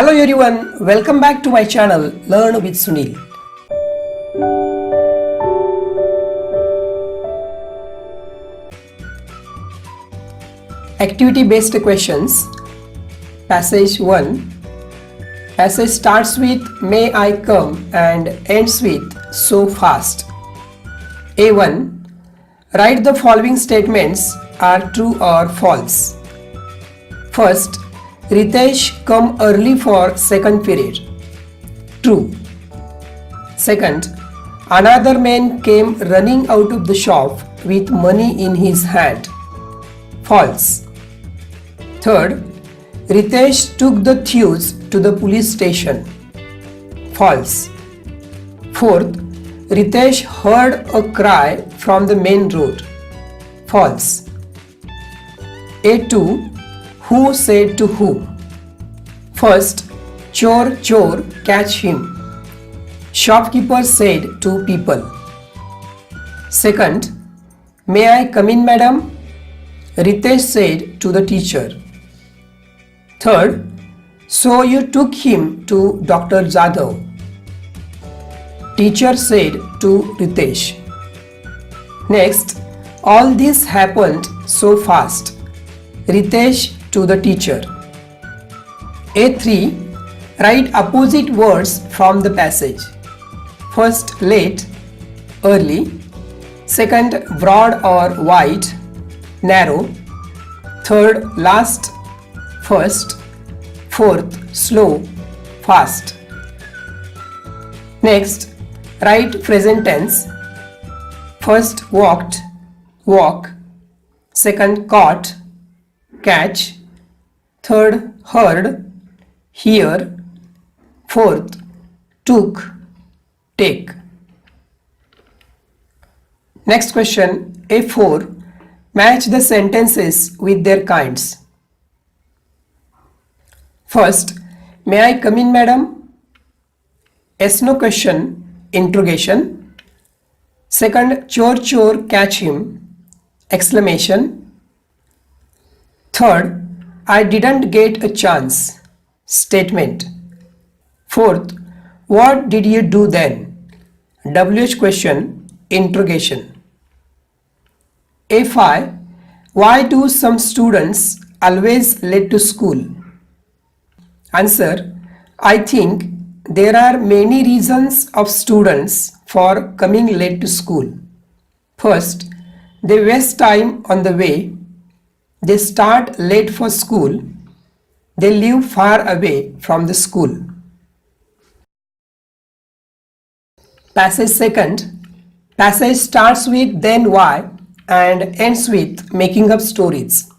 Hello everyone, welcome back to my channel Learn with Sunil. Activity based questions. Passage 1. Passage starts with may I come and ends with so fast. A1. Write the following statements are true or false. First, Ritesh come early for second period. True. Second, another man came running out of the shop with money in his hand. False. Third, Ritesh took the thieves to the police station. False. Fourth, Ritesh heard a cry from the main road. False. A2. Who said to whom? First, chor chor, catch him. Shopkeeper said to people. Second, may I come in, madam? Ritesh said to the teacher. Third, so you took him to Dr. Jadhav. Teacher said to Ritesh. Next, all this happened so fast. Ritesh to the teacher. A3. Write opposite words from the passage. First, late, early. Second, broad or wide, narrow. Third, last, first. Fourth, slow, fast. Next, write present tense. First, walked, walk. Second, caught, catch. Third, heard, hear. Fourth, took, take. Next question, A4. Match the sentences with their kinds. First, may I come in, madam? Yes, no question, interrogation. Second, chor chor, catch him, exclamation. Third, I didn't get a chance, statement. Fourth, what did you do then? WH question, interrogation. A5. Why do some students always late to school? Answer. I think there are many reasons of students for coming late to school. First, they waste time on the way. They start late for school. They live far away from the school. Passage second. Passage starts with then why and ends with making up stories.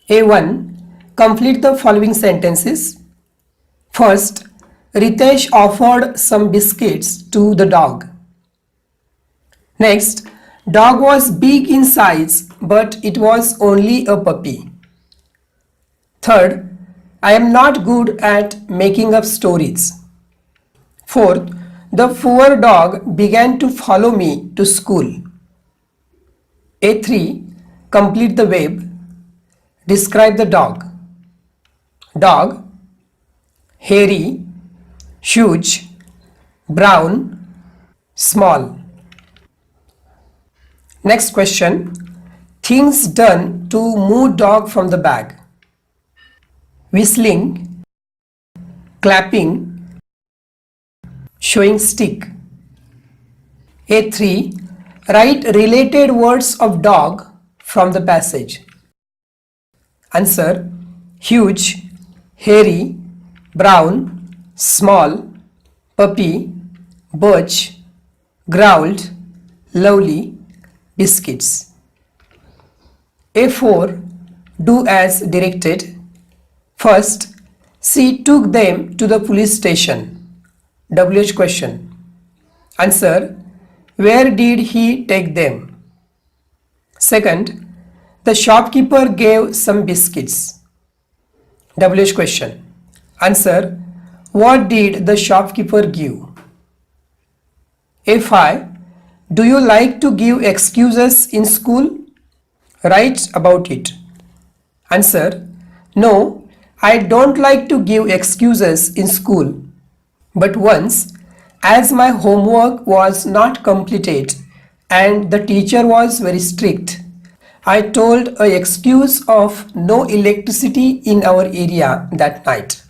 A1. Complete the following sentences. First, Ritesh offered some biscuits to the dog. Next, dog was big in size, but it was only a puppy. Third, I am not good at making up stories. Fourth, the poor dog began to follow me to school. A3. Complete the verb. Describe the dog. Dog, hairy, huge, brown, small. Next question. Things done to move dog from the bag. Whistling, clapping, showing stick. A3. Write related words of dog from the passage. Answer. Huge, hairy, brown, small, puppy, birch, growled, lovely, biscuits. A4. Do as directed. First, she took them to the police station. WH question. Answer. Where did he take them? Second, the shopkeeper gave some biscuits. WH question. Answer. What did the shopkeeper give? A5. Do you like to give excuses in school? Write about it. Answer. No, I don't like to give excuses in school, but once, as my homework was not completed and the teacher was very strict, I told an excuse of no electricity in our area that night.